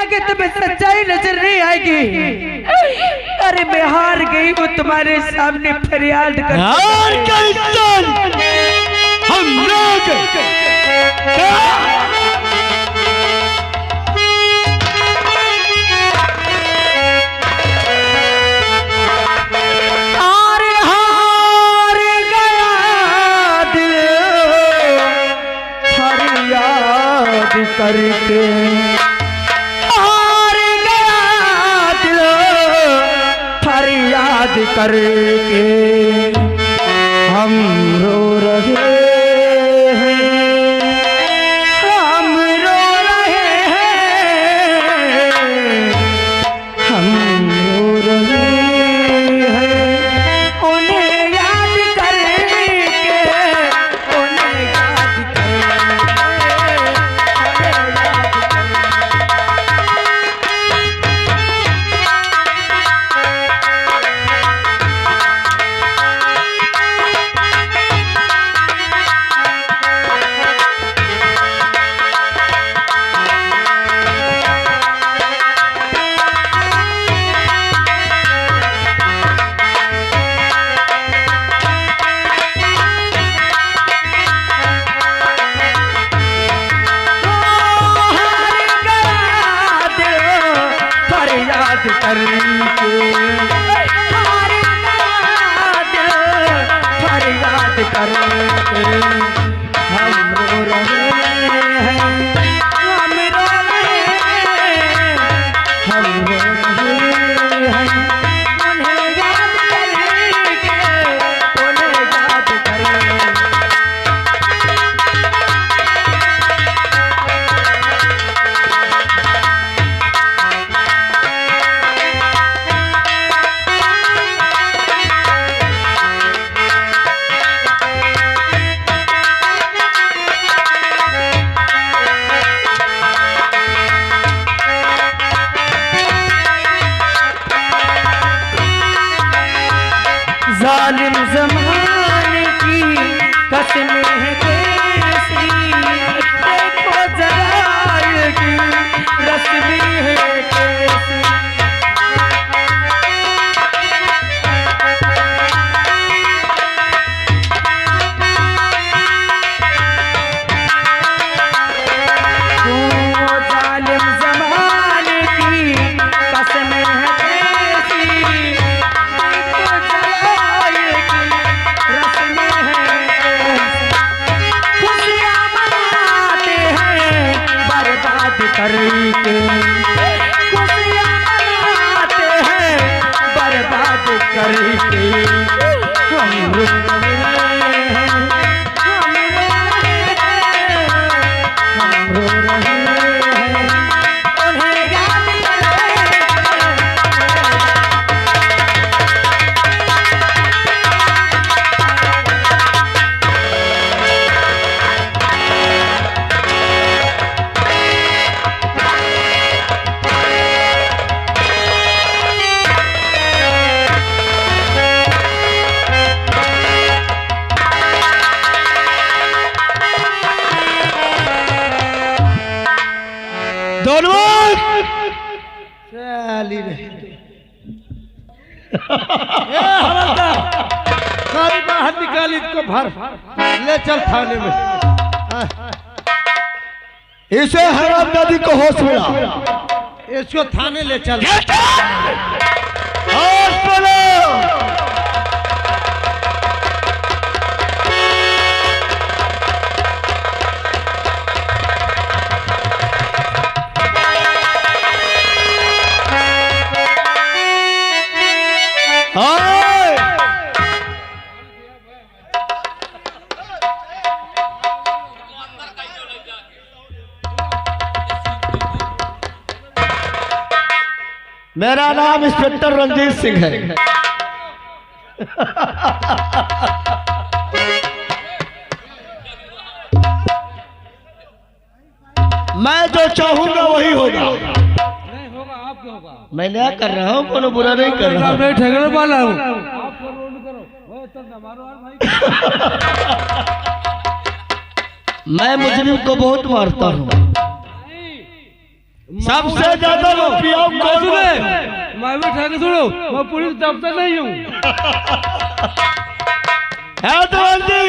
जाके तुम्हें सच्चाई नजर नहीं आएगी। अरे मैं हार गई वो तुम्हारे सामने फरियाद कर हम लोग करके हार गया दिल फरियाद करके हम रो रहे हैं, हम रो रहे हैं, हम रो रहे हैं उन्हें याद करके, उन्हें याद करके। फरियाद करके हम रो रहे हैं, हम रो रहे हैं, हम रो रहे हैं उन्हें याद करके, उन्हें याद करके। जालिम ज़माने की कसमें हैं कैसी, देखो जरा ये की रस्में हैं कैसी। जालिम ज़माने की कसमें हैं कैसी, करके खुशियाँ मनाते हैं बर्बाद करके हम रो रहे हैं, हम रो रहे हैं, हम रो रहे हैं उन्हें याद करके। चली रही सारी बाहर निकाल इसको भर ले चल थाने में। इसे हराम दादी को होश मिला, इसको थाने ले चल। मेरा नाम इंस्पेक्टर रंजीत सिंह है। मैं जो चाहूंगा वही होगा। नहीं होगा, आपके होगा। मैं नया कर रहा हूँ, कोनो बुरा नहीं कर रहा हूँ। मैं ठगने वाला हूँ। आप रोल करो, वो तो न मारो भाई। मैं मुजरिम को बहुत मारता हूँ। सबसे ज्यादा रुपया कौन सुने मैं भी ठग सुनो मैं पुलिस दफ्तर नहीं हूँ है दीवान जी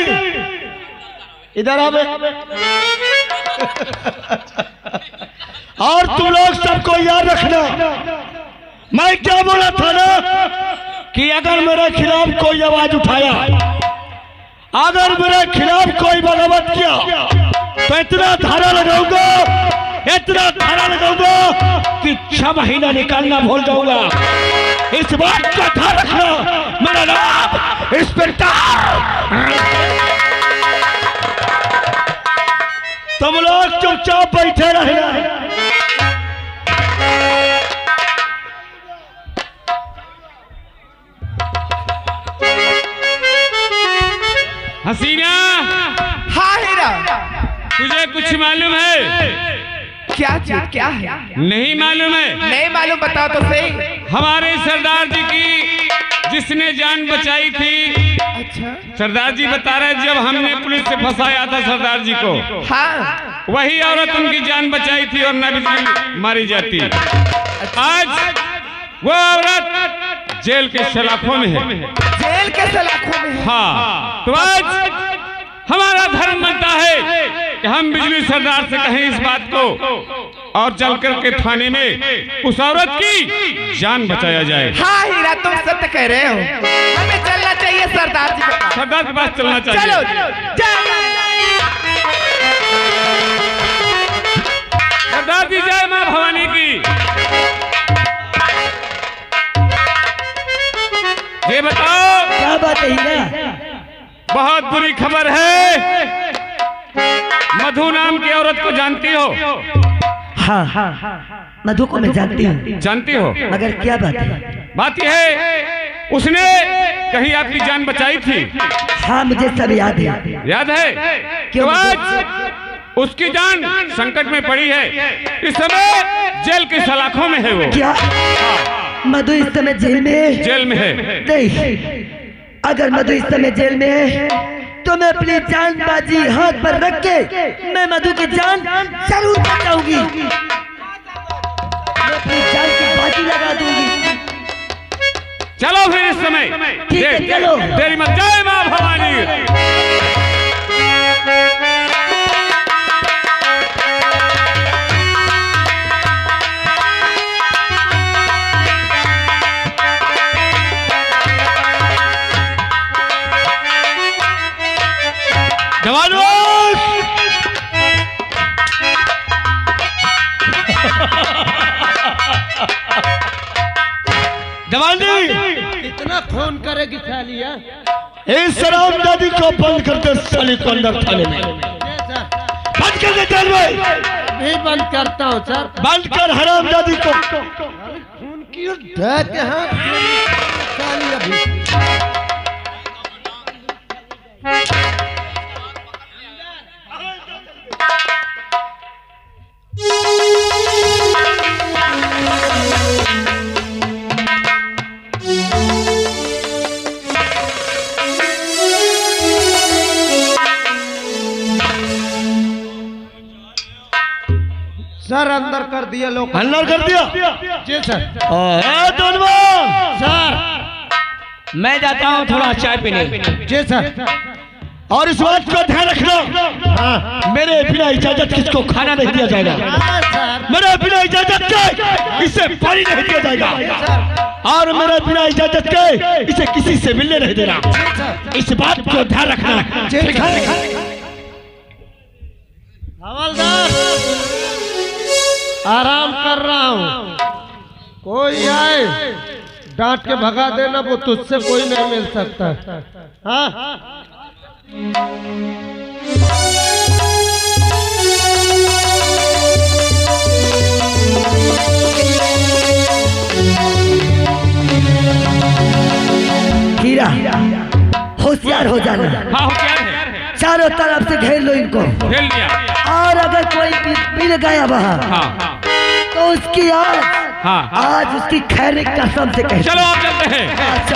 इधर आवे और तुम लोग सबको याद रखना मैं क्या बोला था ना कि अगर मेरे खिलाफ कोई आवाज उठाया अगर मेरे खिलाफ कोई बगावत किया तो इतना धारा लगाऊंगा कि 6 महीना निकालना भूल जाऊंगा। इस बात का ध्यान रखना। मेरा नाम इंस्पेक्टर। तुम लोग चुपचाप बैठे रहना। हसीना हाँ हीरा, तुझे कुछ मालूम है? क्या चीज क्या है? नहीं मालूम है? नहीं मालूम, बताओ तो सही। हमारे सरदार जी की जिसने जान बचाई थी। अच्छा सरदार जी बता रहे जब हमने पुलिस से फंसाया था सरदार जी को, हाँ वही औरत उनकी जान बचाई थी और न बिजली मारी जाती। आज वो औरत जेल के सलाखों में है। जेल के सलाखों में है। हाँ, तो आज हमारा धर्म बनता है कि हम बिजली सरदार से कहें इस बात को और चल करके थाने में उस औरत की जान बचाया जाए। हाँ हीरा, तुम सत्य कह रहे हो। हमें चलना चाहिए सरदार जी के पास। सरदार के पास चलना चाहिए। चलो सरदार जी जय मां भवानी की। ये बताओ क्या बात है हीरा? बहुत बुरी खबर है। मधु नाम की औरत को जानती हो? हाँ, मधु को मैं जानती हूँ। जानती हो? मगर क्या बात है? बात यह है उसने कहीं आपकी जान बचाई थी। हाँ, मुझे सब याद है। याद है? क्यों? तो आज उसकी जान संकट में पड़ी है। इस समय जेल की सलाखों में है वो। क्या मधु इस समय जेल में है? जेल में है। नहीं, अगर मधु इस समय जेल में है तो मैं अपनी जान बाजी हाथ पर रख के मैं मधु की जान जरूर बचाऊंगी। मैं अपनी जान की बाजी लगा दूंगी। चलो फिर इस समय। ठीक है, चलो। तेरी मत जय मां भवानी। जवान जी कितना फोन करेगी साली? इस शराब दादी को बंद कर दे साली को अंदर थाने में। बंद कर दे जेल में। नहीं बंद करता हूँ सर। बंद कर हराम दादी को। खून की साली अभी सर अंदर कर दिया लोग। अंदर कर दिया? जी सर। सर मैं जाता हूँ थोड़ा चाय पीने। जी सर। और इस बात का ध्यान रखना, मेरे बिना इजाजत किसको खाना नहीं दिया जाएगा। मेरे बिना इजाजत के इसे पानी नहीं दिया जाएगा और मेरे बिना इजाजत के इसे किसी से मिलने नहीं देना। इस बात को ध्यान रखना। हवलदार आराम कर रहा हूँ, कोई आए डांट के भगा देना, वो तुझसे कोई नहीं मिल सकता। हाँ हीरा, होशियार हो जाना। हाँ होशियार है। चारों तरफ से घेर लो इनको। घेर लिया। और अगर कोई मिल गया वहाँ हाँ तो उसकी हाँ आज उसकी खैर कसम से कह। चलो आप चलते हैं,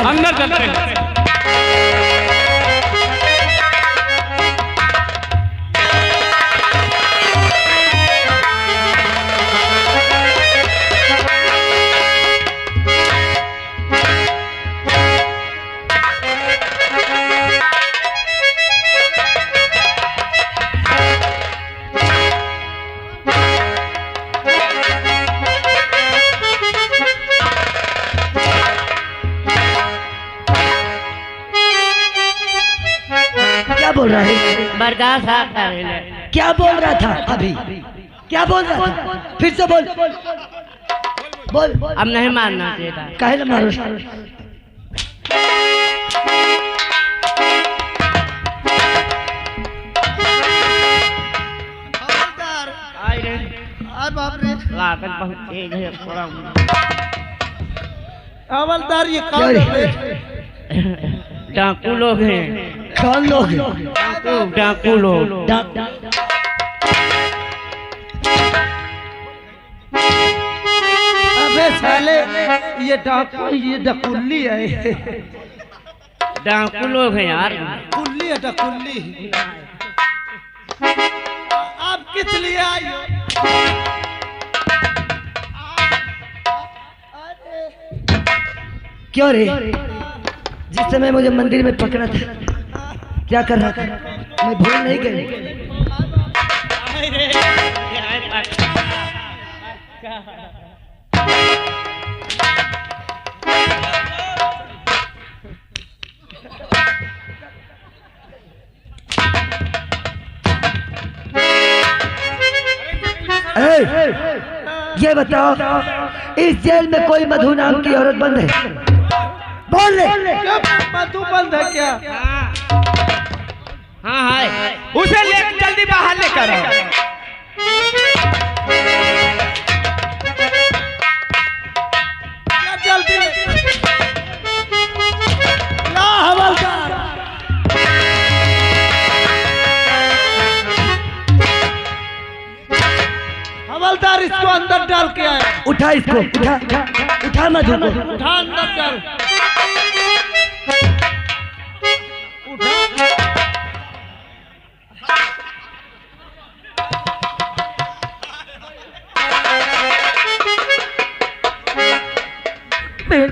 अंदर चलते हैं। रहा है? बर्दाश्त आप कर ले। क्या बोल रहा था अभी? क्या बोल रहा था? फिर से बोल बोल। अब नहीं मारना चाहिए था। काहे ना मारो? बाप रे, लागत बहुत तेज है थोड़ा। हवलदार ये कौन है? डाकू लोग हैं। कौन लोग? डाकू लोग। अबे साले, ये डाकू, ये डकुल्ली है। डाकू लोग हैं यार। कुल्ली है, डकुल्ली। आप किस लिए आई हो? क्यों रे? जिस समय मुझे मंदिर में पकड़ा था क्या कर रहा था? मैं भूल नहीं गई। ये बताओ, इस जेल में कोई मधु नाम की औरत बंद है? बोल ले। मधु बंद है क्या? हाँ है। उसे ले जल्दी बाहर लेकर आओ। जल्दी ना हवलदार। हवलदार इसको अंदर डाल के आया। उठा इसको, उठा उठा मधु को। उठा अंदर डाल।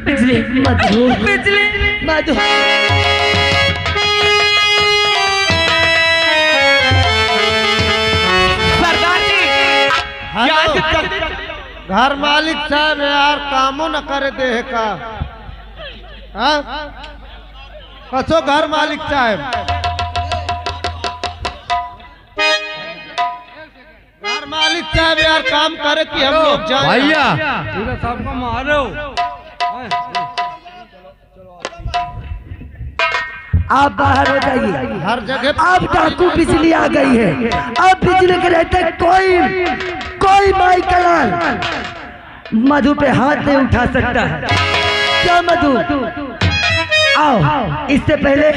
बिजली मधु, बिजली मधु। सरदार जी, घर मालिक साहब यार कामो न करे दे का। हाँ? कसो घर मालिक साहब, घर मालिक साहब यार काम करे कि हम लोग जाए। भैया सबको मारो। आप बाहर हो जाइए। हर जगह अब डाकू बिजली आ गई है। अब बिजली के रहते कोई माई का लाल मधु पे हाथ नहीं उठा सकता है। क्या मधु? आओ, इससे पहले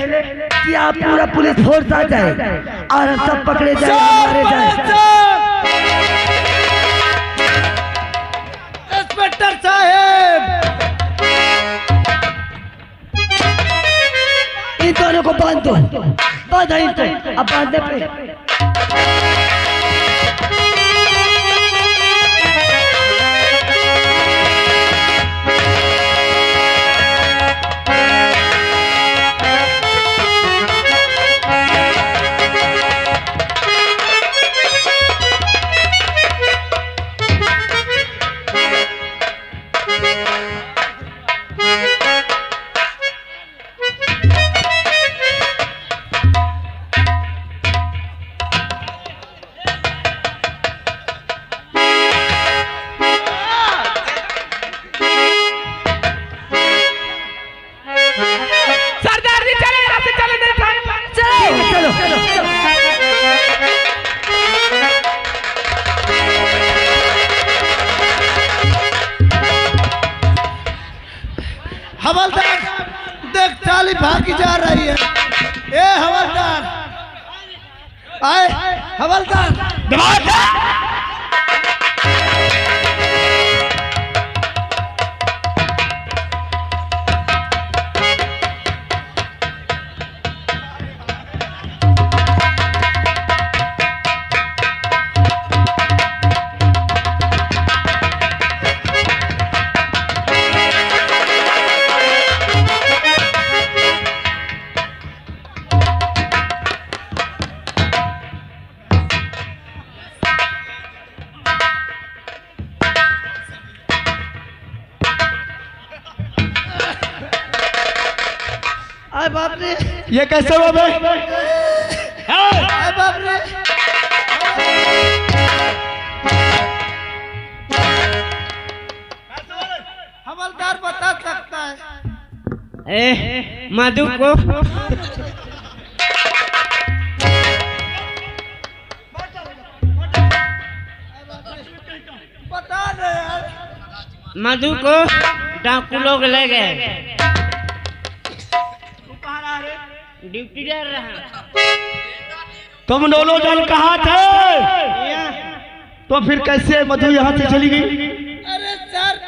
कि आप पूरा पुलिस फोर्स आ जाए और हम सब पकड़े जाए, मारे जाए। इंस्पेक्टर साहब, इन दोनों को बांध दो। बांधा इनको। अब बांधने पे हवलदार देख, चाली भागी जा रही है। ए हवलदार, आए हवलदार। बाप रे, ये कैसे हुआ बे? बाप रे। हवलदार बता सकता है। मधु को बता दे यार। मधु को डाकू लोग ले गए। ड्यूटी जा रहा। तुम दोनों जन कहाँ थे? तो फिर कैसे मधु यहाँ से चली गई? अरे सर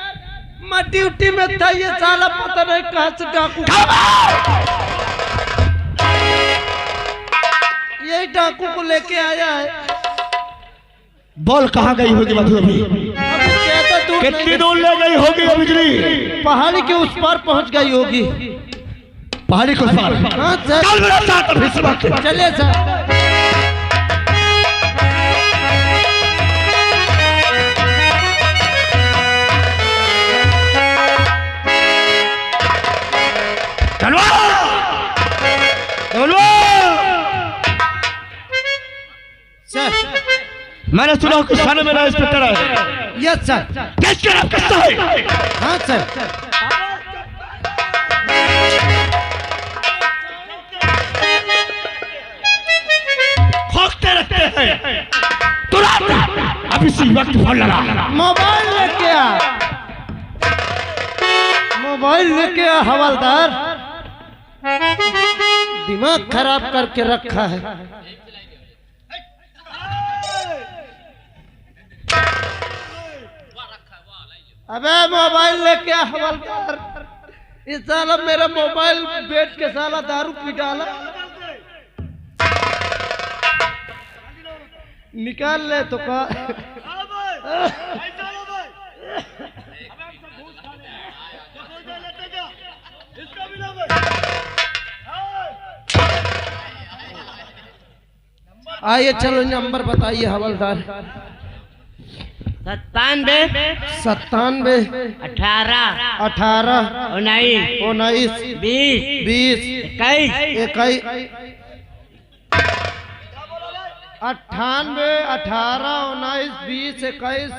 मैं ड्यूटी में था, ये साला पता नहीं कहाँ से डाकू, यही डाकू को लेके आया है। बोल कहाँ गई होगी मधु अभी? ज्यादा दूर कितनी दूर ले गई होगी वो बिजली? पहाड़ी के उस पार पहुंच गई होगी। पहाड़ी के उस पार? हाँ सर। चल मेरे साथ अभी इस वक्त। चलिए सर। सर मैंने सुना कि थाने में नया इंस्पेक्टर है। Yes sir. किसके नाम किसका है? हाँ सर। खोखते रहते हैं। तुरंत अभी इसी वक्त फोन लगा। मोबाइल लेके आ, मोबाइल लेके आ हवलदार। दिमाग खराब करके रखा है। अबे मोबाइल लेके आ हवलदार। इस साला मेरा मोबाइल बेच के साला दारू पी डाला। निकाल ले तो का। आइए चलो नंबर बताइए हवलदार। 97 18 18 19 19 20 20 21 21 98 18 19 20 21।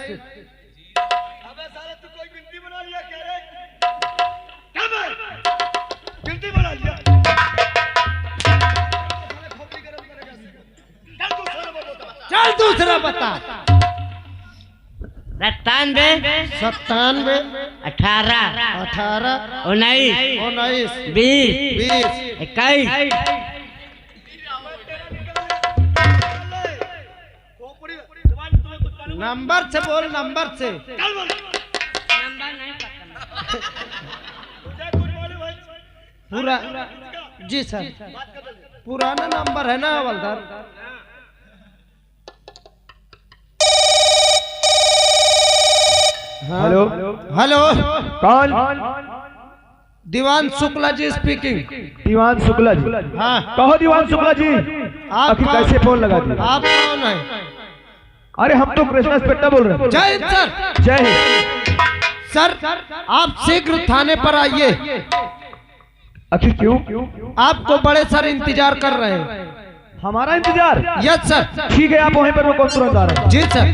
चल दूसरा बता। 97 97 18 18 19 19 20 20 21 नंबर से बोल, नंबर से। पूरा जी सर, पुराना नंबर है ना हवलदार। हेलो हेलो कौन? दीवान शुक्ला जी स्पीकिंग। दीवान शुक्ला जी? हाँ कहो दीवान शुक्ला जी। आप आखिर कैसे फोन लगा दिया? आप कौन है? अरे हम तो कृष्णा इंस्पेक्टर बोल रहे हैं। जय हिंद सर। जय हिंद सर आप शीघ्र थाने पर आइए। आखिर क्यों? आपको बड़े सर इंतजार कर रहे हैं। हमारा इंतजार? Yes sir. ठीक है आप वहीं पर रुको, तुरंत आ रहे हैं। जी सर।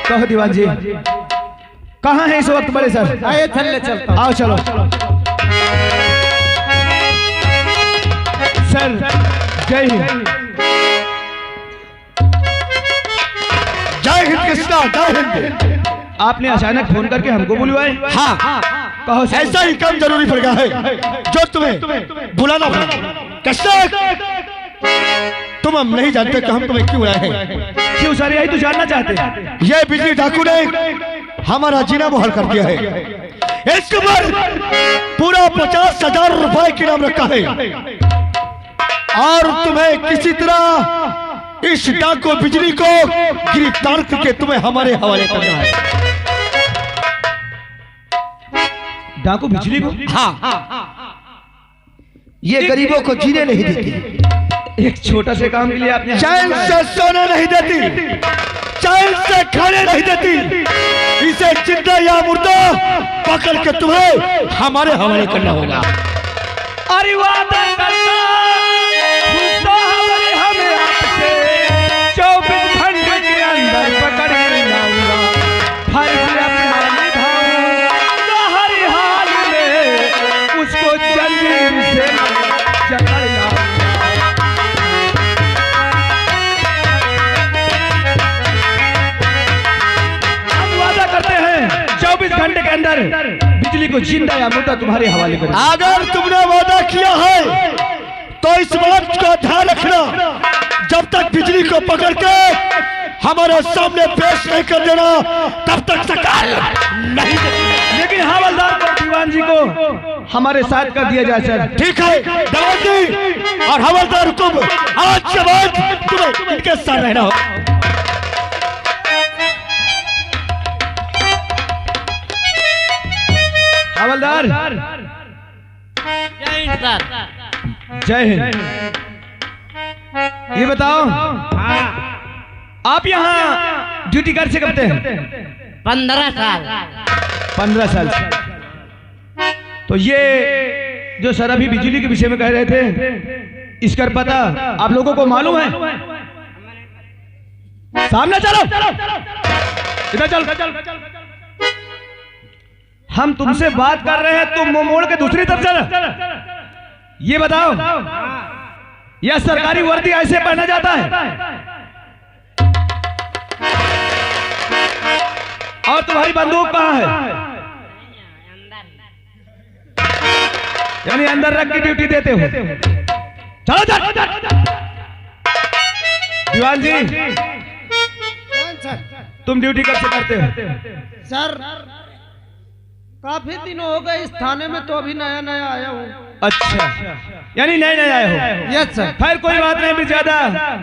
कहो दीवान जी कहाँ है इस वक्त बड़े सर? आइए थल्ले चलता हूं। आओ चलो। सर जय हिंद। जय हिंद कृष्णा, जय हिंद। आपने अचानक फोन करके हमको बुलवाए? हाँ कहो सर। ऐसा ही काम जरूरी पड़ गया है जो तुम्हें बुलाना पड़ा। कृष्णा तुम हम नहीं जानते कि हम तुम्हें क्यों आए हैं। क्यों सर? यही तो जानना चाहते हैं। ये बिजली डाकू ने हमारा जीना मुहल कर दिया है। इस पर पूरा 50,000 रुपए की नाम रखा है और तुम्हें किसी तरह इस डाकू बिजली को गिरफ्तार करके तुम्हें हमारे हवाले करना है। डाकू बिजली को? हाँ ये गरीबों को जीने नहीं देती। एक छोटा से काम के लिए आपने चैन से सोने नहीं देती, चैन से खाने नहीं देती। इसे जिंदा या मुर्दा पकड़ के तुम्हें हमारे हवाले करना होगा। अरे वादा करता गुस्सा हमारे हमें आपसे 24 घंटे के अंदर पकड़ के लाऊंगा, फर्ज अपना निभाऊंगा हर हाल में, उसको जल्दी से पकड़ लाऊंगा। हम वादा करते हैं 24 घंटे के अंदर बिजली को जिंदा या मुर्दा तुम्हारे हवाले करेंगे। अगर तुमने वादा किया है तो इस बात का ध्यान रखना, जब तक बिजली को पकड़ के हमारे सामने पेश नहीं कर देना तब तक सकाल नहीं देना। लेकिन हवलदार को दीवान जी को हमारे साथ कर दिया जाए सर। ठीक है दीवान जी और हवलदार हुकुम, आज के बाद तुम्हें इनके साथ रहना हो। हवलदार जय हिंद। ये बताओ आप यहाँ ड्यूटी कर से करते हैं? 15 साल। 15 साल से। तो ये जो सर अभी बिजली के विषय में कह रहे थे, इसका पता आप लोगों को मालूम है? सामने चलो, इधर चल। हम तुमसे बात कर रहे हैं, तुम मुंह मोड़ के दूसरी तरफ चल। ये बताओ यह सरकारी वर्दी ऐसे पहना जाता है? और तुम्हारी बंदूक कहाँ है? यानी अंदर रख के ड्यूटी देते हो? चलो चल। दीवान जी तुम ड्यूटी कैसे करते हो? सर काफी दिन हो गए इस थाने में, तो अभी नया नया आया हूँ। अच्छा, यानी नए नए आए हो? Yes sir. खैर कोई बात नहीं, भी ज्यादा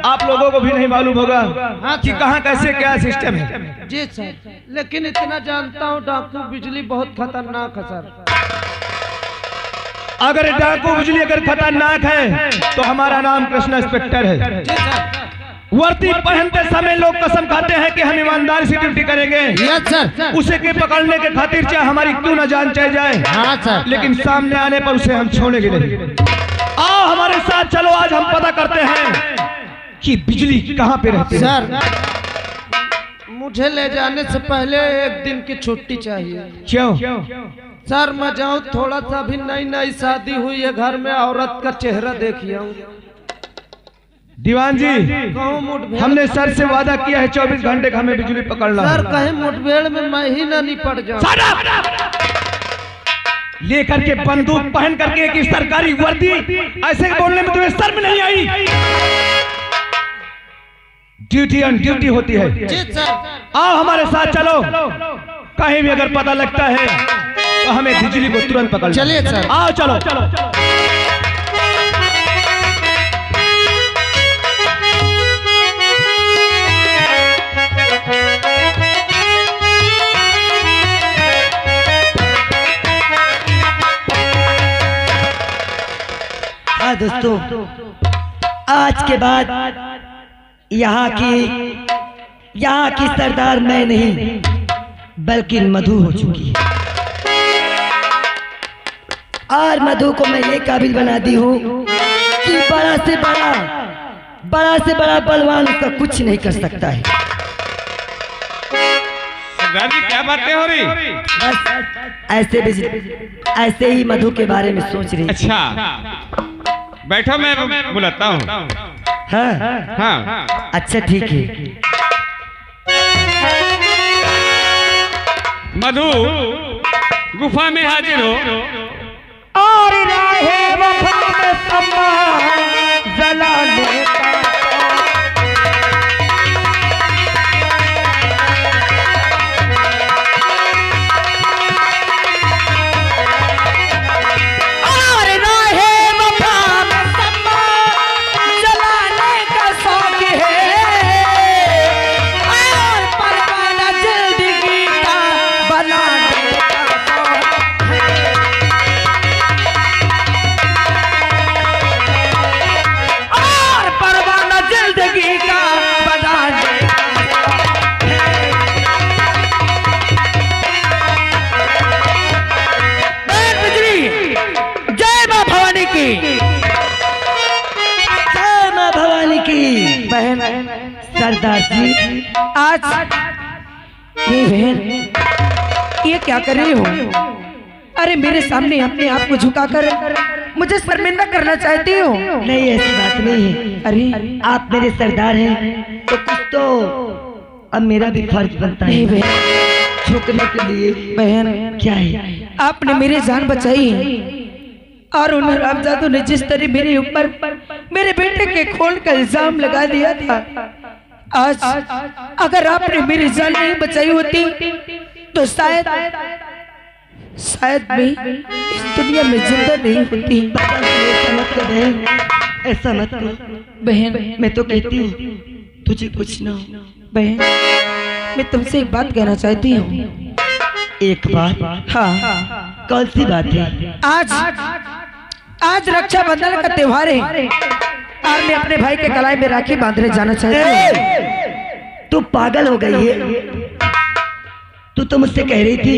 आप लोगों को भी नहीं मालूम होगा कि कहाँ कैसे क्या सिस्टम है। जी सर, लेकिन इतना जानता हूँ डाकू बिजली बहुत खतरनाक है सर। अगर डाकू बिजली अगर खतरनाक है तो हमारा नाम कृष्णा इंस्पेक्टर है। जी सर। वर्दी पहनते समय लोग कसम खाते हैं कि हम ईमानदारी से ड्यूटी करेंगे। Yes sir. उसे के पकड़ने के खातिर चाहे हमारी क्यों न जान चली जाए, हाँ सर। लेकिन सामने आने पर उसे हम छोड़ेंगे नहीं। आओ हमारे साथ चलो, आज हम पता करते हैं कि बिजली कहाँ पे रहती है। सर मुझे ले जाने से पहले एक दिन की छुट्टी चाहिए। क्यों? सर मैं जाऊँ थोड़ा सा, भी नई नई शादी हुई है, घर में औरत का चेहरा देखिए। दीवान जी कहूँ मुठभेड़, हमने सर से वादा किया है 24 घंटे का हमें बिजली पकड़ना है। सर कहीं मुठभेड़ में मैं ही ना निपट जाऊँ। लेकर के बंदूक पहन करके एक सरकारी वर्दी, ऐसे बोलने में तुम्हें शर्म नहीं आई? ड्यूटी ऑन ड्यूटी होती है। जी सर। आओ हमारे साथ चलो, कहीं भी अगर पता लगता है तो हमें बिजली को तुरंत पकड़। चलिए सर। आओ चलो। हाँ दोस्तों, आज के बाद यहाँ की सरदार मैं नहीं बल्कि मधु हो चुकी है। और मधु को मैं ये काबिल बना दी हूँ कि बड़ा से बड़ा बलवान उसका कुछ नहीं कर सकता है। सरदार जी क्या बातें हो रही? बस ऐसे ही मधु के बारे में सोच रही। अच्छा बैठो, मैं बुलाता हूँ। हाँ हाँ अच्छा ठीक है। मधु गुफा में हाजिर हो। और राहे वफा में सम्मा जलाने का बहन सरदार जी आज ये बहन ये क्या कर रही हो? अरे मेरे सामने अपने आप को झुकाकर मुझे शर्मिंदा करना चाहती हो? नहीं ऐसी बात नहीं है। अरे आप मेरे सरदार हैं तो कुछ तो अब मेरा भी फर्ज बनता है झुकने के लिए। बहन क्या है, आपने मेरी जान बचाई और उन रामजादू ने जिस तरह मेरे ऊपर मेरे बेटे के खून का इल्जाम लगा दिया था, आज अगर आपने मेरी जान नहीं बचाई होती तो शायद मैं इस दुनिया में जिंदा नहीं होती। ऐसा मत कर बहन, मैं तो कहती हूँ तुझे कुछ ना हो। बहन मैं तुमसे एक बात कहना चाहती हूँ। एक बात? हाँ। कौन सी बात है? आज रक्षाबंधन का त्योहार है और मैं अपने भाई के गले में राखी बांधने जाना चाहती हूँ। तू पागल हो गई है? तू तो मुझसे कह रही थी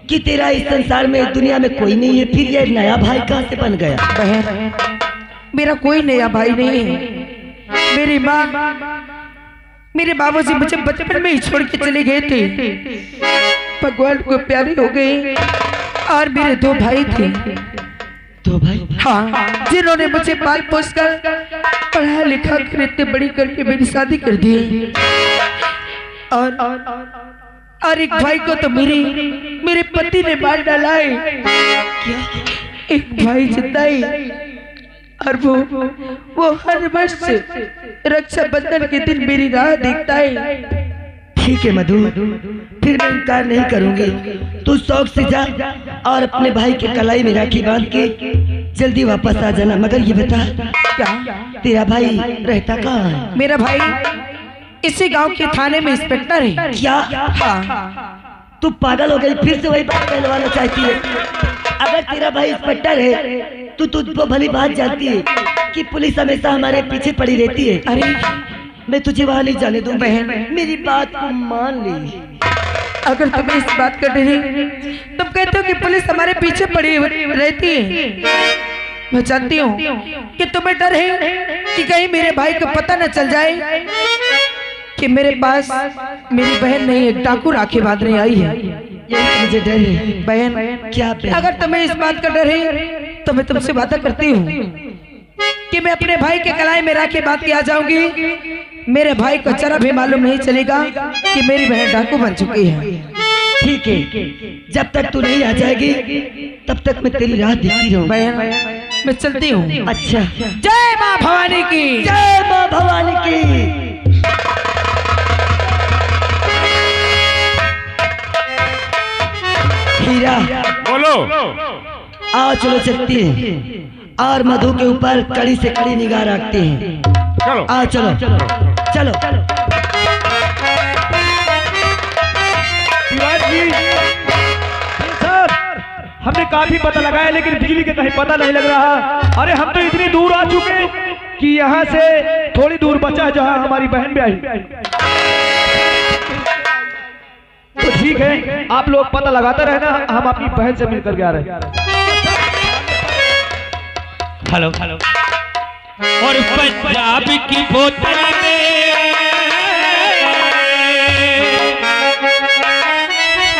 कि तेरा इस संसार में दुनिया में कोई नहीं है, फिर ये नया भाई कहाँ से बन गया? बहन मेरा कोई नया भाई नहीं है। मेरी माँ मेरे बाबूजी मुझे बचपन में ही छोड़ के चले गए थे, भगवान को प्यारे हो गए और मेरे दो भाई थे। दो भाई? हाँ, जिन्होंने मुझे पाल पोस कर पढ़ा लिखा कर इतने बड़ी करके मेरी शादी कर दी। और एक भाई को तो मेरे पति ने मार डाला है। क्या? एक भाई जिंदा है और वो हर वर्ष रक्षाबंधन के दिन मेरी राह देखता है। ठीक है मधु, फिर मैं इनकार नहीं करूंगी। तू शौक से जा और अपने भाई के कलाई में राखी बांध के जल्दी वापस आ जाना। मगर ये बता, क्या तेरा भाई रहता कहाँ है? मेरा भाई इसी गांव के थाने में इंस्पेक्टर है। क्या? हाँ। तू पागल हो गई, फिर से वही बात कहलवाना चाहती है। अगर तेरा भाई इंस्पेक्टर है तो तुझको भली बात जानती है कि पुलिस हमेशा हमारे पीछे पड़ी रहती है। अरे मैं तुझे वहां नहीं जाने दूं। बहन मेरी बात को मान ले। अगर तुम्हें इस बात का डर है, तुम कहते हो कि पुलिस हमारे पीछे पड़ी रहती है। मैं जानती हूँ कि तुम्हें डर है कि कहीं मेरे भाई को पता न चल जाए कि मेरे पास मेरी बहन नहीं एक डाकू राखी बांधने आई है। यही मुझे डर है। बहन क्या? अगर तुम्हें इस बात का डर है तो मैं तुमसे वादा करती हूँ कि मैं अपने भाई के कलाई में राखी बांध के आ जाऊंगी। मेरे भाई को जरा भी मालूम नहीं चलेगा कि मेरी बहन डाकू बन चुकी है। ठीक है, जब तक तू नहीं आ जाएगी तब तक मैं तेरी राह देखती रहूं। बहन मैं चलती हूँ। अच्छा। जय माँ भवानी की। जय माँ भवानी की। हीरा बोलो। आओ चलो चलती हैं और मधु के ऊपर कड़ी से कड़ी निगाह रखते हैं। चलो आओ चलो चलो। सर हमने काफी पता लगाया लेकिन बिजली के कहीं पता नहीं लग रहा। अरे हम तो इतनी दूर आ चुके कि यहाँ से थोड़ी दूर बचा जहाँ हमारी बहन भी आई। तो ठीक है, आप लोग पता लगाते रहना, हम अपनी बहन से मिलकर के आ रहे हैं। हेलो। और पंजाब की बोतल में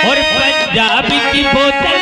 और पंजाब की बोतल